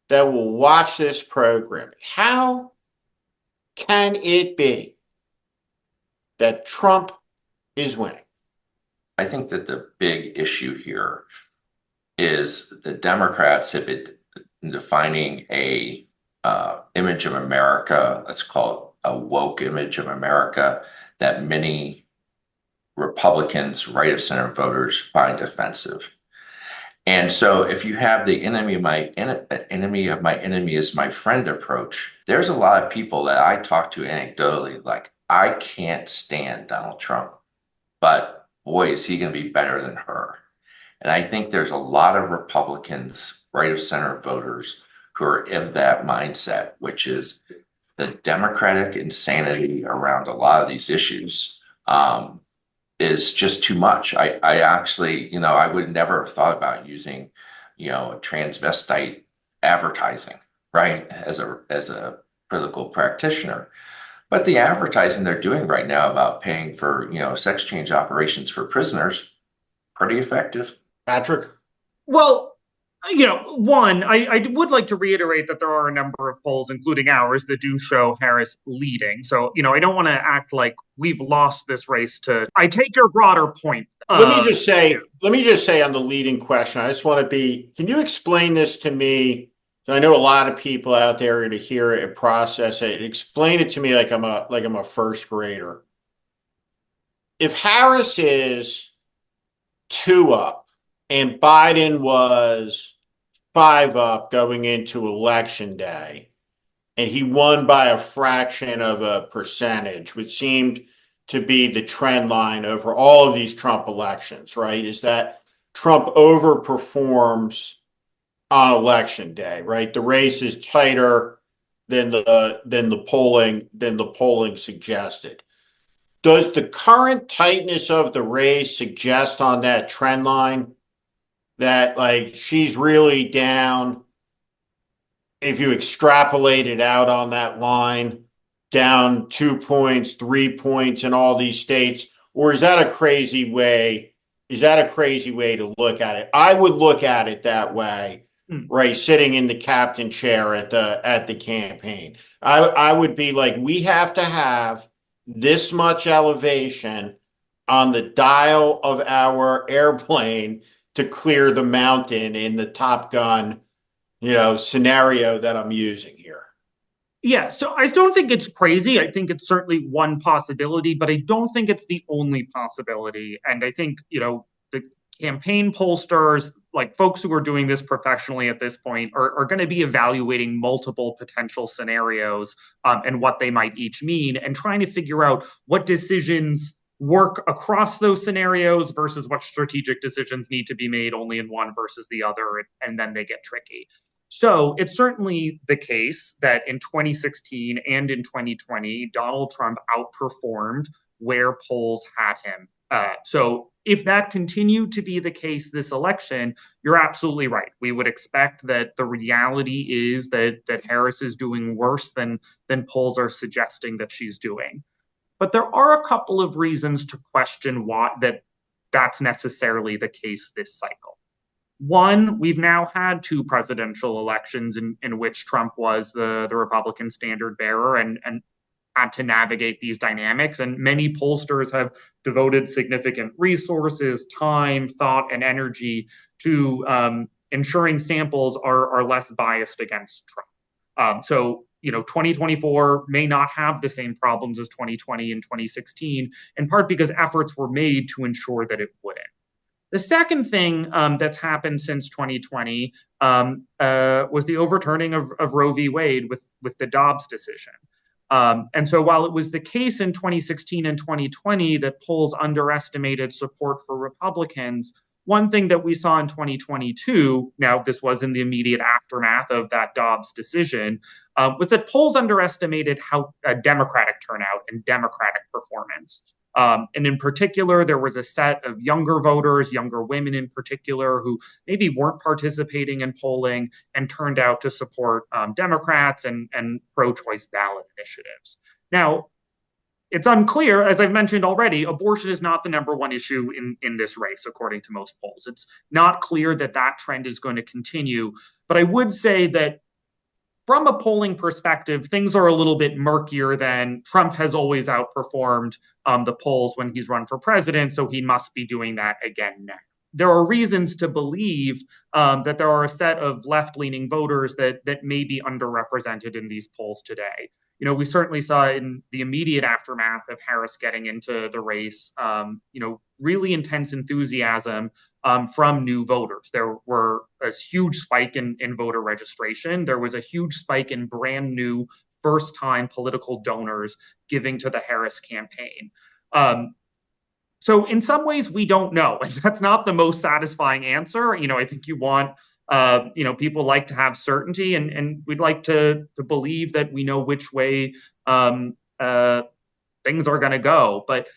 that will watch this program. How can it be that Trump is winning? I think that the big issue here is the Democrats have been defining a image of America, let's call it a woke image of America, that many Republicans, right of center voters find offensive. And so if you have the enemy of my enemy is my friend approach, there's a lot of people that I talk to anecdotally, like, I can't stand Donald Trump, but boy, is he going to be better than her. And I think there's a lot of Republicans, right of center voters who are of that mindset, which is the Democratic insanity around a lot of these issues. Is just too much. I actually, I would never have thought about using, transvestite advertising, right, as a political practitioner. But the advertising they're doing right now about paying for, sex change operations for prisoners, pretty effective. Patrick? Well, one, I would like to reiterate that there are a number of polls, including ours, that do show Harris leading. So, I don't want to act like we've lost this race to. I take your broader point. Let me just say on the leading question, I just want to can you explain this to me? I know a lot of people out there are going to hear it and process it. Explain it to me like I'm a first grader. If Harris is 2 up and Biden was 5 up going into election day, and he won by a fraction of a percentage, which seemed to be the trend line over all of these Trump elections, right? Is that Trump overperforms on election day, right? The race is tighter than the polling suggested. Does the current tightness of the race suggest on that trend line that like she's really down, if you extrapolate it out on that line, down 2 points, 3 points in all these states? Or is that a crazy way? Is that a crazy way to look at it? I would look at it that way, right? Sitting in the captain chair at the campaign. I would be like, we have to have this much elevation on the dial of our airplane to clear the mountain in the Top Gun, scenario that I'm using here. Yeah, so I don't think it's crazy. I think it's certainly one possibility, but I don't think it's the only possibility. And I think, the campaign pollsters, like folks who are doing this professionally at this point, are going to be evaluating multiple potential scenarios and what they might each mean, and trying to figure out what decisions work across those scenarios versus what strategic decisions need to be made only in one versus the other, and then they get tricky. So it's certainly the case that in 2016 and in 2020, Donald Trump outperformed where polls had him. So if that continued to be the case this election, you're absolutely right. We would expect that the reality is that Harris is doing worse than polls are suggesting that she's doing. But there are a couple of reasons to question that's necessarily the case this cycle. One, we've now had 2 presidential elections in which Trump was the Republican standard bearer and had to navigate these dynamics. And many pollsters have devoted significant resources, time, thought, and energy to ensuring samples are less biased against Trump. So 2024 may not have the same problems as 2020 and 2016, in part because efforts were made to ensure that it wouldn't. The second thing that's happened since 2020 was the overturning of Roe v. Wade with the Dobbs decision. And so while it was the case in 2016 and 2020 that polls underestimated support for Republicans, one thing that we saw in 2022, now this was in the immediate aftermath of that Dobbs decision, was that polls underestimated how Democratic turnout and Democratic performance. And in particular, there was a set of younger voters, younger women in particular, who maybe weren't participating in polling and turned out to support Democrats and pro-choice ballot initiatives. Now, it's unclear, as I've mentioned already, abortion is not the number one issue in this race, according to most polls. It's not clear that trend is going to continue. But I would say that from a polling perspective, things are a little bit murkier than Trump has always outperformed the polls when he's run for president, so he must be doing that again now. there are reasons to believe that there are a set of left-leaning voters that may be underrepresented in these polls today. We certainly saw in the immediate aftermath of Harris getting into the race, really intense enthusiasm from new voters. There were a huge spike in voter registration. There was a huge spike in brand new first-time political donors giving to the Harris campaign. So in some ways, we don't know. That's not the most satisfying answer. I think you want, people like to have certainty, and we'd like to believe that we know which way things are going to go. But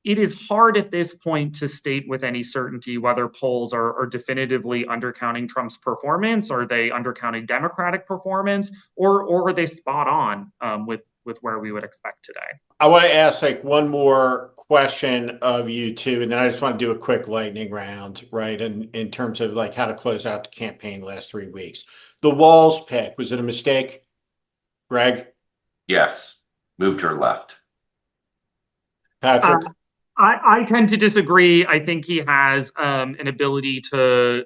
it is hard at this point to state with any certainty whether polls are definitively undercounting Trump's performance, or are they undercounting Democratic performance, or are they spot on with where we would expect today. I want to ask one more question of you two, and then I just want to do a quick lightning round, right? And in terms of how to close out the campaign the last 3 weeks. The Walz pick, was it a mistake, Greg? Yes. Moved her left. Patrick? I tend to disagree. I think he has an ability to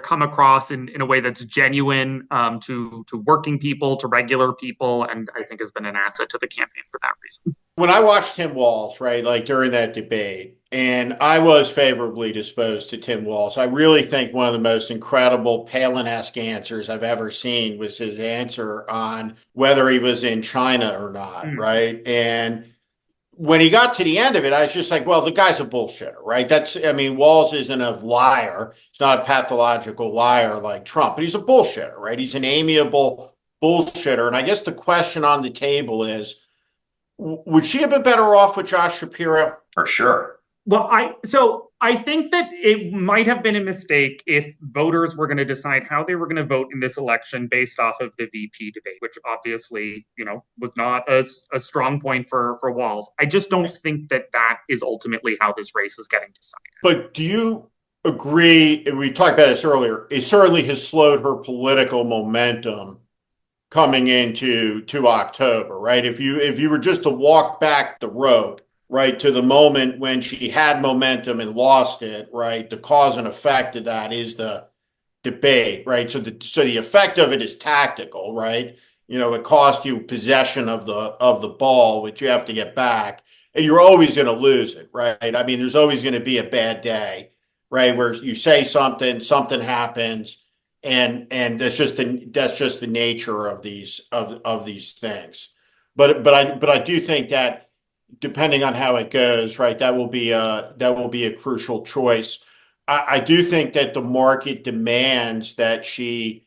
come across in a way that's genuine to working people, to regular people, and I think has been an asset to the campaign for that reason. When I watched Tim Walz, right, during that debate, and I was favorably disposed to Tim Walz, I really think one of the most incredible Palin-esque answers I've ever seen was his answer on whether he was in China or not, right? And when he got to the end of it, I was just like, well, the guy's a bullshitter, right? Walz isn't a liar. He's not a pathological liar like Trump, but he's a bullshitter, right? He's an amiable bullshitter. And I guess the question on the table is, would she have been better off with Josh Shapiro? For sure. Well, I think that it might have been a mistake if voters were going to decide how they were going to vote in this election based off of the VP debate, which obviously, was not a strong point for Walz. I just don't think that is ultimately how this race is getting decided. But do you agree, and we talked about this earlier, it certainly has slowed her political momentum coming into October, right? If you were just to walk back the rope, right, to the moment when she had momentum and lost it, right, the cause and effect of that is the debate, right? So the effect of it is tactical, right? It cost you possession of the ball, which you have to get back, and you're always going to lose it, right? There's always going to be a bad day, right, where you say something happens, and that's just the nature of these things. But I do think that, depending on how it goes, right, that will be a crucial choice. I do think that the market demands that she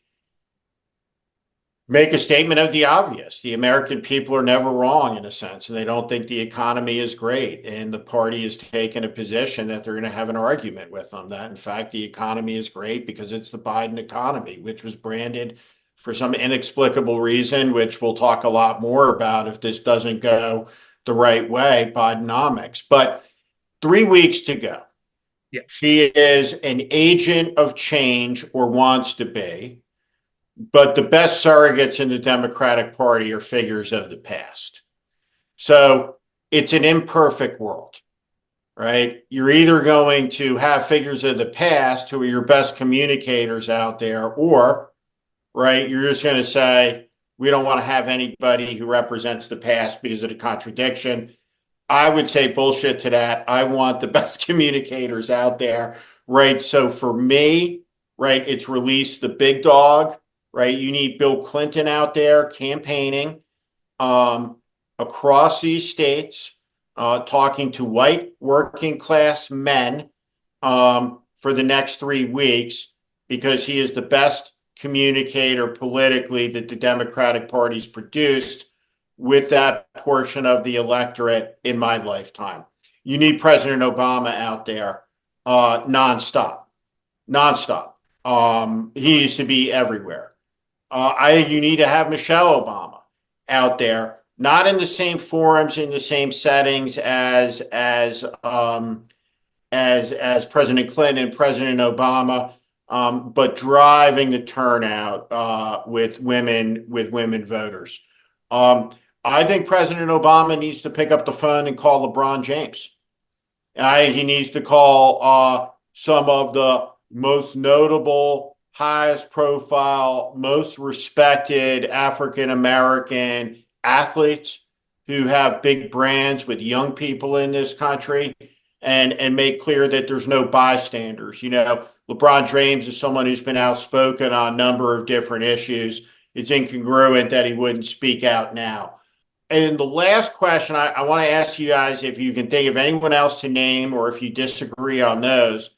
make a statement of the obvious. The American people are never wrong, in a sense, and they don't think the economy is great. And the party has taken a position that they're going to have an argument with them that, in fact, the economy is great because it's the Biden economy, which was branded for some inexplicable reason, which we'll talk a lot more about if this doesn't go the right way, Bidenomics. But 3 weeks to go. Yeah. She is an agent of change, or wants to be, but the best surrogates in the Democratic Party are figures of the past. So it's an imperfect world, right? You're either going to have figures of the past who are your best communicators out there, or, right, you're just going to say, we don't want to have anybody who represents the past because of the contradiction. I would say bullshit to that. I want the best communicators out there, right? So for me, right, it's release the big dog, right? You need Bill Clinton out there campaigning across these states, talking to white working class men for the next 3 weeks, because he is the best communicator politically that the Democratic Party's produced with that portion of the electorate in my lifetime. You need President Obama out there nonstop. He needs to be everywhere. I think you need to have Michelle Obama out there, not in the same forums, in the same settings as President Clinton and President Obama, but driving the turnout with women voters. I think President Obama needs to pick up the phone and call LeBron James. He needs to call some of the most notable, highest profile, most respected African American athletes who have big brands with young people in this country and make clear that there's no bystanders. LeBron James is someone who's been outspoken on a number of different issues. It's incongruent that he wouldn't speak out now. And the last question I want to ask you guys, if you can think of anyone else to name or if you disagree on those,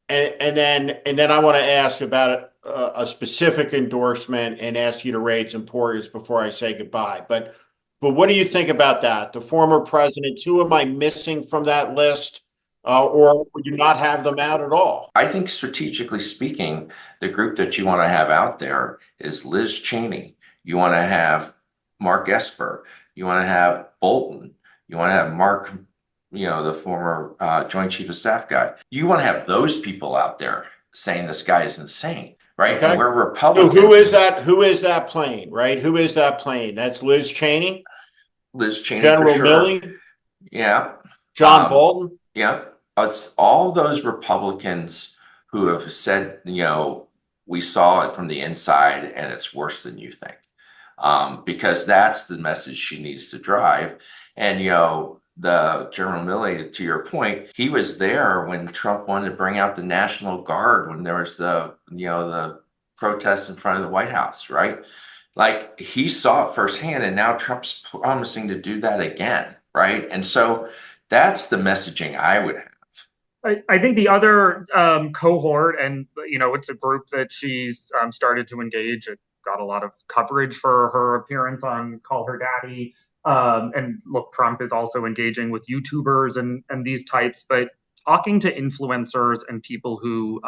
and then I want to ask about a specific endorsement and ask you to rate its importance before I say goodbye. But what do you think about that? The former presidents, who am I missing from that list, or would you not have them out at all? I think strategically speaking, the group that you want to have out there is Liz Cheney. You want to have Mark Esper. You want to have Bolton. You want to have Mark, the former Joint Chief of Staff guy. You want to have those people out there saying this guy is insane, right? Okay. And we're Republicans. So who is that? Who is that plane, right? Who is that plane? That's Liz Cheney? Liz Cheney, General for sure. Milley? Yeah. John Bolton? Yeah. It's all those Republicans who have said, we saw it from the inside and it's worse than you think. Because that's the message she needs to drive. And, the General Milley, to your point, he was there when Trump wanted to bring out the National Guard when there was the protests in front of the White House, right? Like he saw it firsthand, and now Trump's promising to do that again, right? And so that's the messaging I would have. I think the other cohort, and it's a group that she's started to engage. It got a lot of coverage for her appearance on Call Her Daddy. And look, Trump is also engaging with YouTubers and these types, but talking to influencers and people who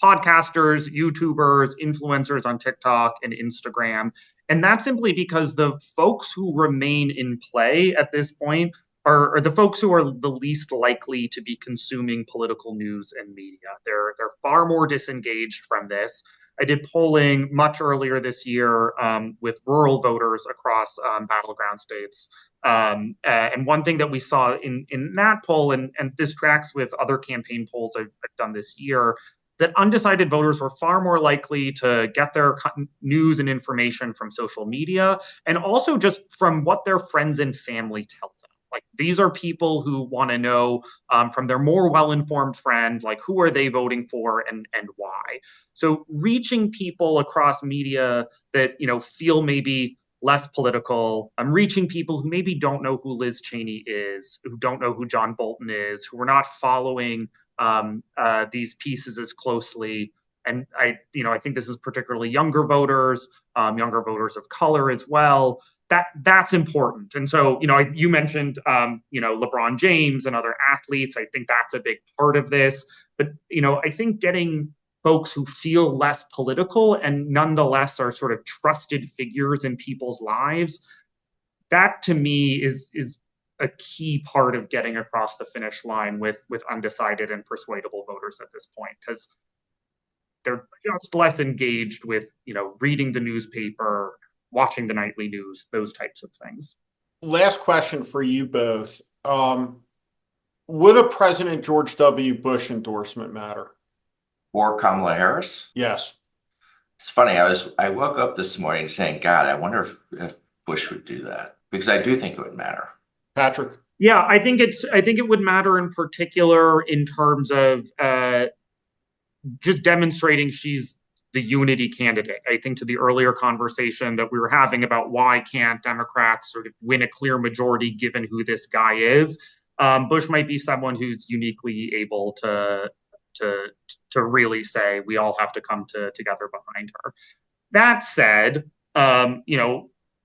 podcasters, YouTubers, influencers on TikTok and Instagram. And that's simply because the folks who remain in play at this point are the folks who are the least likely to be consuming political news and media. They're far more disengaged from this. I did polling much earlier this year with rural voters across battleground states. And one thing that we saw in that poll, and this tracks with other campaign polls I've done this year, that undecided voters were far more likely to get their news and information from social media and also just from what their friends and family tell them. Like these are people who want to know from their more well-informed friend, like who are they voting for and why. So reaching people across media that feel maybe less political. I'm reaching people who maybe don't know who Liz Cheney is, who don't know who John Bolton is, who are not following these pieces as closely. And I think this is particularly younger voters of color as well. That's important. And so, you mentioned, LeBron James and other athletes. I think that's a big part of this. But, I think getting folks who feel less political and nonetheless are sort of trusted figures in people's lives, that to me is a key part of getting across the finish line with undecided and persuadable voters at this point, because they're just less engaged with, reading the newspaper, watching the nightly news, those types of things. Last question for you both. Would a President George W. Bush endorsement matter? Or Kamala Harris? Yes. It's funny. I woke up this morning saying, God, I wonder if Bush would do that, because I do think it would matter. Patrick? Yeah, I think it would matter in particular in terms of just demonstrating she's the unity candidate. I think to the earlier conversation that we were having about why can't Democrats sort of win a clear majority given who this guy is, Bush might be someone who's uniquely able to really say we all have to come together behind her. That said,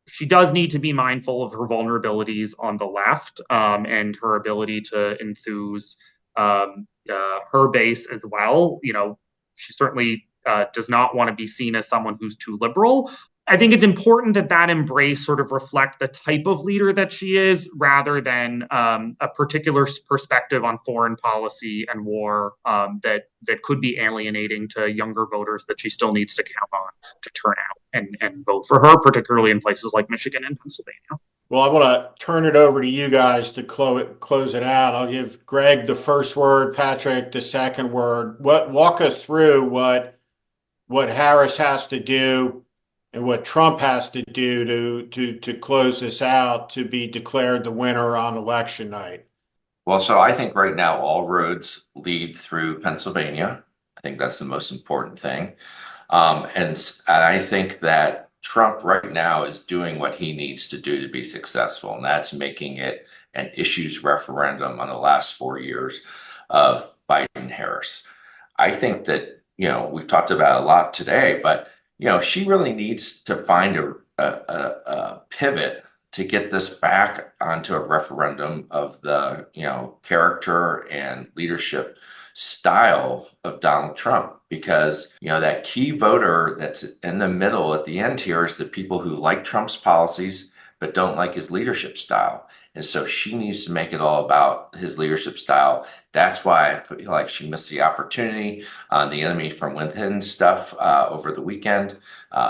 she does need to be mindful of her vulnerabilities on the left and her ability to enthuse her base as well. She certainly does not want to be seen as someone who's too liberal, I think it's important that that embrace sort of reflect the type of leader that she is, rather than a particular perspective on foreign policy and war that could be alienating to younger voters that she still needs to count on to turn out and vote for her, particularly in places like Michigan and Pennsylvania. Well, I want to turn it over to you guys to close it out. I'll give Greg the first word, Patrick the second word. Walk us through what Harris has to do and what Trump has to do to close this out to be declared the winner on election night. Well, so I think right now all roads lead through Pennsylvania. I think that's the most important thing. And I think that Trump right now is doing what he needs to do to be successful, and that's making it an issues referendum on the last 4 years of Biden-Harris. I think that, we've talked about it a lot today, but she really needs to find a pivot to get this back onto a referendum of the, character and leadership style of Donald Trump, because, that key voter that's in the middle at the end here is the people who like Trump's policies but don't like his leadership style. And so she needs to make it all about his leadership style. That's why I feel like she missed the opportunity on the enemy from within stuff over the weekend.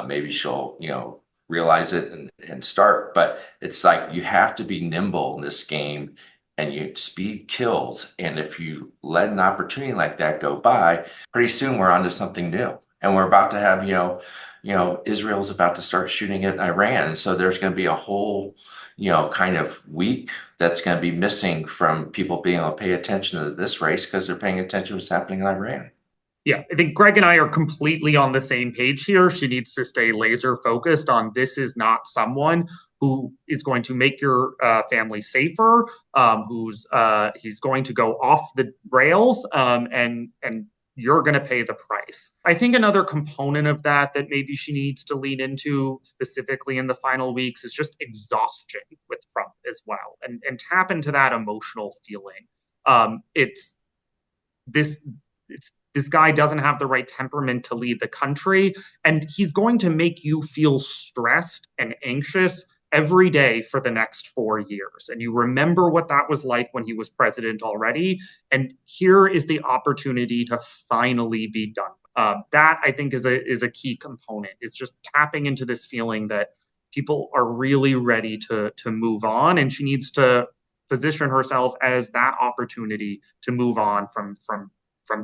Maybe she'll, realize it and start. But it's like you have to be nimble in this game, and speed kills. And if you let an opportunity like that go by, pretty soon we're on to something new. And we're about to have, Israel's about to start shooting at Iran. So there's going to be a whole kind of week that's going to be missing from people being able to pay attention to this race because they're paying attention to what's happening in Iran. Yeah, I think Greg and I are completely on the same page here. She needs to stay laser focused on this is not someone who is going to make your family safer, he's going to go off the rails, and you're going to pay the price. I think another component of that maybe she needs to lean into specifically in the final weeks is just exhaustion with Trump as well, and tap into that emotional feeling. This guy doesn't have the right temperament to lead the country, and he's going to make you feel stressed and anxious every day for the next 4 years. And you remember what that was like when he was president already. And here is the opportunity to finally be done. That, I think, is a key component. It's just tapping into this feeling that people are really ready to move on, and she needs to position herself as that opportunity to move on from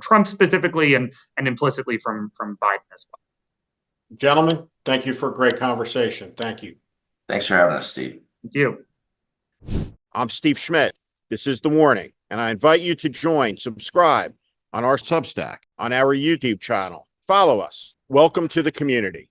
Trump specifically, and implicitly from Biden as well. Gentlemen, thank you for a great conversation. Thank you. Thanks for having us, Steve. Thank you. I'm Steve Schmidt. This is The Warning, and I invite you to subscribe on our Substack, on our YouTube channel. Follow us. Welcome to the community.